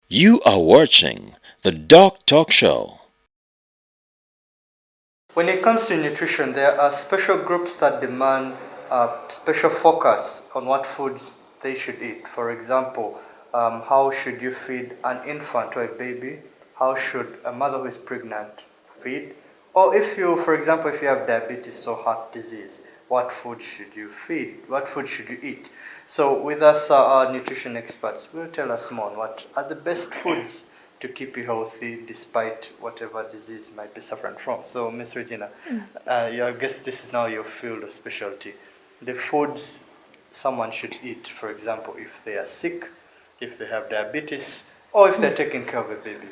You are watching the Doctalk show. When it comes to nutrition, there are special groups that demand special focus on what foods they should eat. For example, how should you feed an infant or a baby? How should a mother who is pregnant feed? Or if you, for example, if you have diabetes or heart disease, what food should you feed? What food should you eat? So with us, our nutrition experts will tell us more on what are the best foods to keep you healthy despite whatever disease you might be suffering from. So, Miss Regina, I guess this is now your field of specialty. The foods someone should eat, for example, if they are sick, if they have diabetes, or if they're taking care of a baby.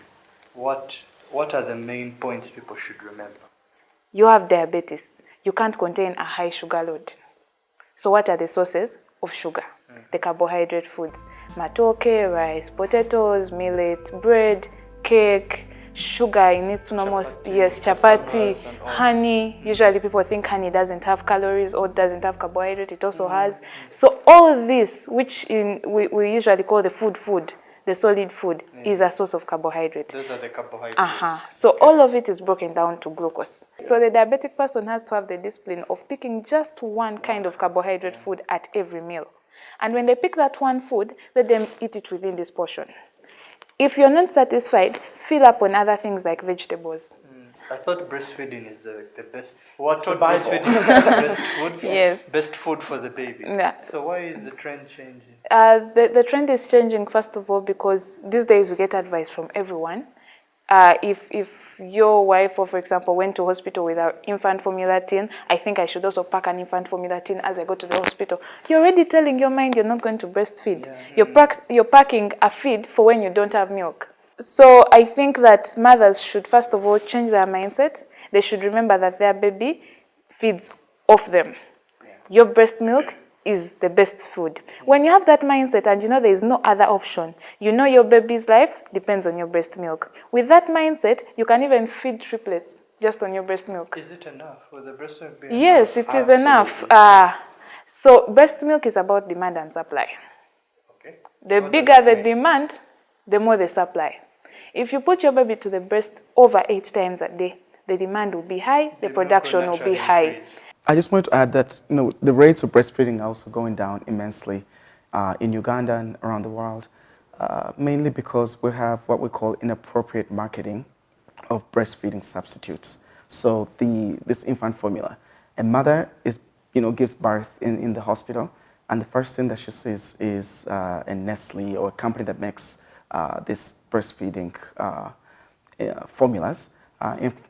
What are the main points people should remember? You have diabetes. You can't contain a high sugar load. So what are the sources of sugar? The carbohydrate foods. Matoke, rice, potatoes, millet, bread, cake, sugar in its almost, yes, chapati, honey. Usually people think honey doesn't have calories or doesn't have carbohydrate. It also has. So all this, which we usually call the food, the solid food, is a source of carbohydrate. Those are the carbohydrates. So all of it is broken down to glucose. So the diabetic person has to have the discipline of picking just one kind of carbohydrate food at every meal. And when they pick that one food, let them eat it within this portion. If you're not satisfied, fill up on other things like vegetables. I thought breastfeeding is the best. What breastfeeding is the best food? Yes. Best food for the baby. Yeah. So why is the trend changing? The trend is changing, first of all, because these days we get advice from everyone. If your wife, or for example, went to hospital with an infant formula tin, I think I should also pack an infant formula tin as I go to the hospital. You're already telling your mind you're not going to breastfeed. You're packing a feed for when you don't have milk. So I think that mothers should first of all change their mindset. They should remember that their baby feeds off them. Your breast milk is the best food. When you have that mindset and you know there is no other option, you know your baby's life depends on your breast milk. With that mindset, you can even feed triplets just on your breast milk. Is it enough? Will the breast milk be Yes, enough? it is enough. So breast milk is about demand and supply. Okay. The So bigger the demand, the more the supply. If you put your baby to the breast over 8 times a day, the demand will be high, the production will be high. I just want to add that the rates of breastfeeding are also going down immensely in Uganda and around the world, mainly because we have what we call inappropriate marketing of breastfeeding substitutes. So this infant formula, a mother gives birth in the hospital, and the first thing that she sees is a Nestle or a company that makes these breastfeeding formulas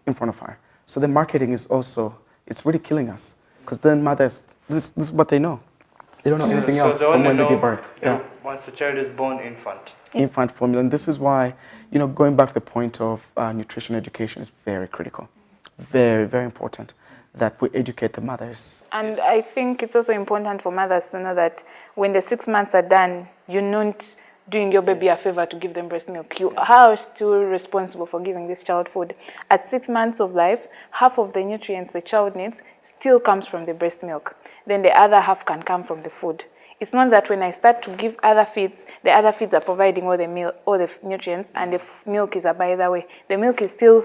in front of her. So the marketing is also, it's really killing us, because then mothers, this is what they know. They don't know anything else from when they give birth. Once the child is born, Infant formula. And this is why, going back to the point of nutrition education is very critical. Very, very important that we educate the mothers. And I think it's also important for mothers to know that when the 6 months are done, you're not doing your baby a favor to give them breast milk. You are still responsible for giving this child food. At 6 months of life, half of the nutrients the child needs still comes from the breast milk. Then the other half can come from the food. It's not that when I start to give other feeds, the other feeds are providing all the nutrients, and the milk is by the way. The milk is still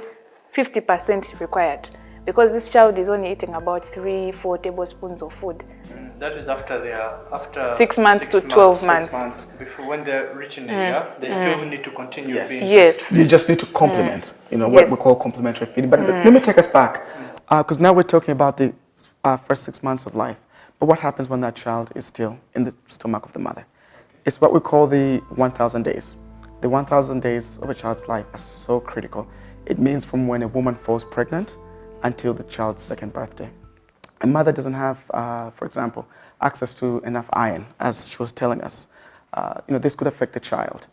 50% required, because this child is only eating about 3-4 tablespoons of food. That is after 6 months to 12 months. 6 months. Before, when they're reaching a year, they still need to continue being. Yes. You just need to complement, what we call complementary feeding. But let me take us back, because now we're talking about the first 6 months of life. But what happens when that child is still in the stomach of the mother? It's what we call the 1,000 days. The 1,000 days of a child's life are so critical. It means from when a woman falls pregnant until the child's second birthday. A mother doesn't have, for example, access to enough iron, as she was telling us. This could affect the child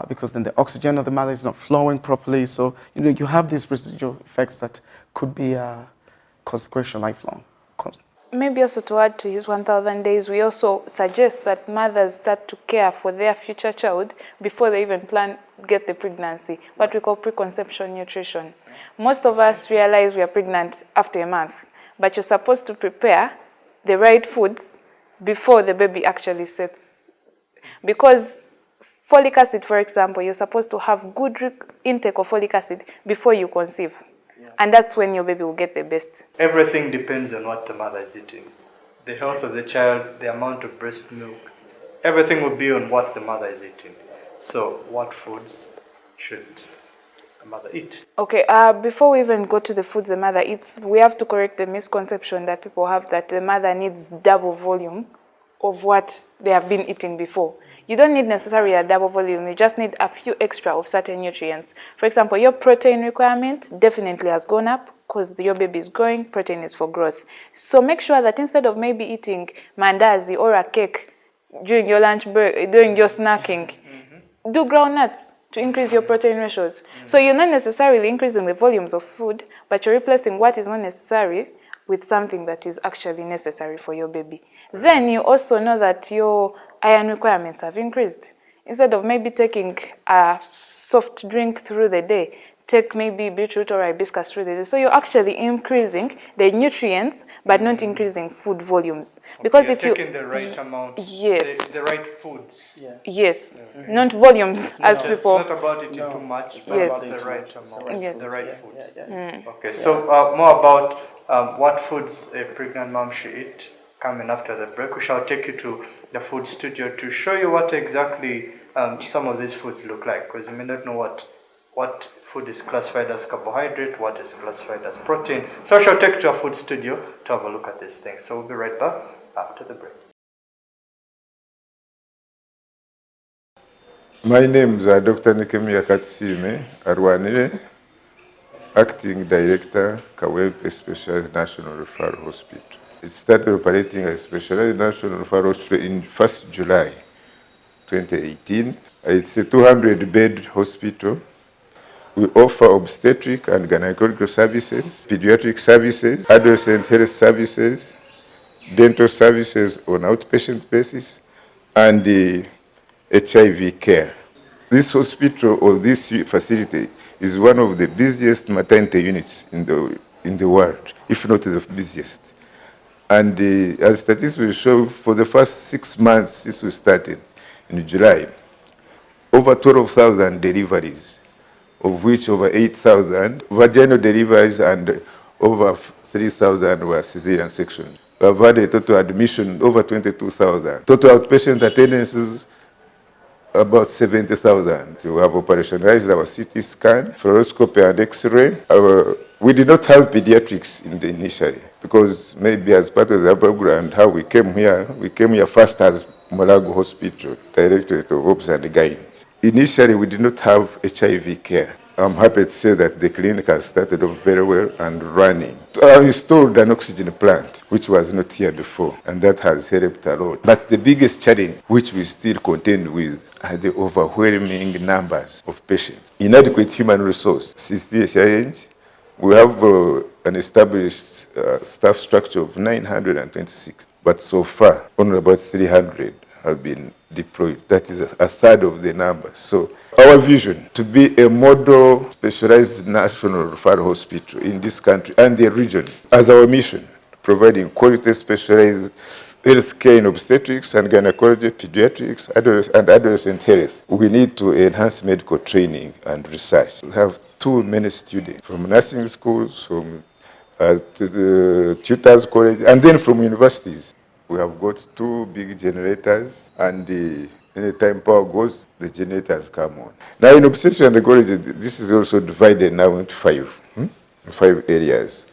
because then the oxygen of the mother is not flowing properly. So, you have these residual effects that could be consequential lifelong. Maybe also to add to his 1,000 days, we also suggest that mothers start to care for their future child before they even get the pregnancy, what we call preconception nutrition. Most of us realize we are pregnant after a month, but you're supposed to prepare the right foods before the baby actually sets. Because Folic acid, for example, you're supposed to have good intake of folic acid before you conceive. And that's when your baby will get the best. Everything depends on what the mother is eating. The health of the child, the amount of breast milk, everything will be on what the mother is eating. So what foods should a mother eat? Okay, before we even go to the foods the mother eats, we have to correct the misconception that people have that the mother needs double volume of what they have been eating before. You don't need necessarily a double volume, you just need a few extra of certain nutrients. For example, your protein requirement definitely has gone up because your baby is growing, protein is for growth. So make sure that instead of maybe eating mandazi or a cake during your lunch break, during your snacking, do groundnuts to increase your protein ratios. So you're not necessarily increasing the volumes of food, but you're replacing what is not necessary with something that is actually necessary for your baby. Then you also know that your iron requirements have increased. Instead of maybe taking a soft drink through the day, take maybe beetroot or hibiscus through the day. So you're actually increasing the nutrients, but not increasing food volumes. Because you're if you taking the right amount, yes, the right foods. yes, not volumes as people. It's not about eating too much, but Yes. about the right amount, Yes. the right foods. Mm. Okay, so more about what foods a pregnant mom should eat. Coming after the break, we shall take you to the food studio to show you what exactly some of these foods look like, because you may not know what food is classified as carbohydrate, what is classified as protein. So I shall take you to a food studio to have a look at these things. So we'll be right back after the break. My name is Dr. Nikemia Katsime Arwanire, Acting Director, Kawempe Specialized National Referral Hospital. It started operating as Specialized National Referral Hospital in 1st July 2018. It's a 200-bed hospital. We offer obstetric and gynecological services, pediatric services, adolescent health services, dental services on outpatient basis, and the HIV care. This hospital or this facility is one of the busiest maternity units in the world, if not the busiest. And as statistics will show, for the first 6 months since we started in July, over 12,000 deliveries, of which over 8,000 vaginal deliveries and over 3,000 were cesarean sections. We have had a total admission over 22,000. Total outpatient attendances about 70,000. We have operationalized our CT scan, fluoroscopy, and X-ray. We did not have pediatrics initially because maybe as part of the background, how we came here first as Molago Hospital, Directorate of Obs and Gyne. Initially, we did not have HIV care. I'm happy to say that the clinic has started off very well and running. I installed an oxygen plant, which was not here before, and that has helped a lot. But the biggest challenge, which we still contend with, are the overwhelming numbers of patients. Inadequate human resource is still a challenge. We have an established staff structure of 926, but so far, only about 300 have been deployed. That is a third of the number. So our vision to be a model specialized national referral hospital in this country and the region as our mission, providing quality specialized health care in obstetrics and gynecology, pediatrics, and adolescent health. We need to enhance medical training and research. We have too many students from nursing schools, from to the tutors college, and then from universities. We have got 2 big generators, and any time power goes, the generators come on. Now in obstetrics and gynecology, this is also divided now into 5 areas.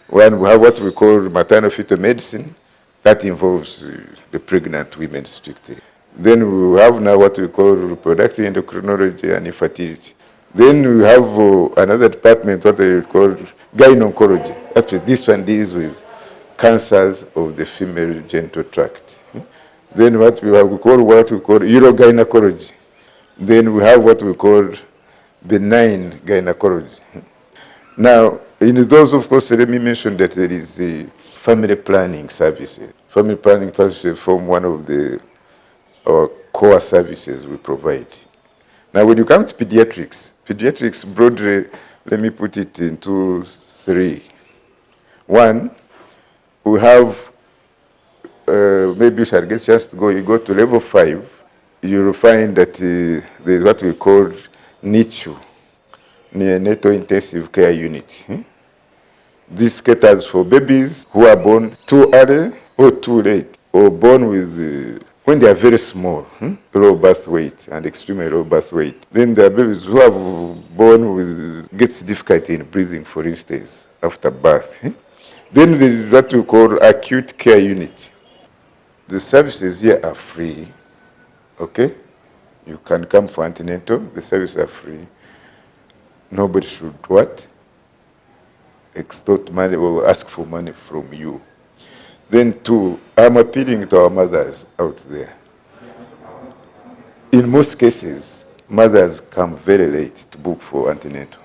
One, we have what we call maternal-fetal medicine. That involves the pregnant women strictly. Then we have now what we call reproductive endocrinology and infertility. Then we have another department, what we call gynecology. Actually, this one deals with cancers of the female genital tract. Then we call urogynecology. Then we have what we call benign gynecology. Now, in those, of course, let me mention that there is a family planning services. Family planning services form one of our core services we provide. Now, when you come to pediatrics broadly, let me put it into 3. One, we have, maybe you shall get a chance to go, you go to level 5, you'll find that there's what we call NICU, neonatal intensive care unit. This caters for babies who are born too early or too late, or born with, when they are very small, low birth weight and extremely low birth weight. Then there are babies who are born with, gets difficulty in breathing, for instance, after birth. Then there is what we call acute care unit. The services here are free, okay? You can come for antenatal, the services are free. Nobody should what? Extort money or ask for money from you. Then two, I'm appealing to our mothers out there. In most cases, mothers come very late to book for antenatal.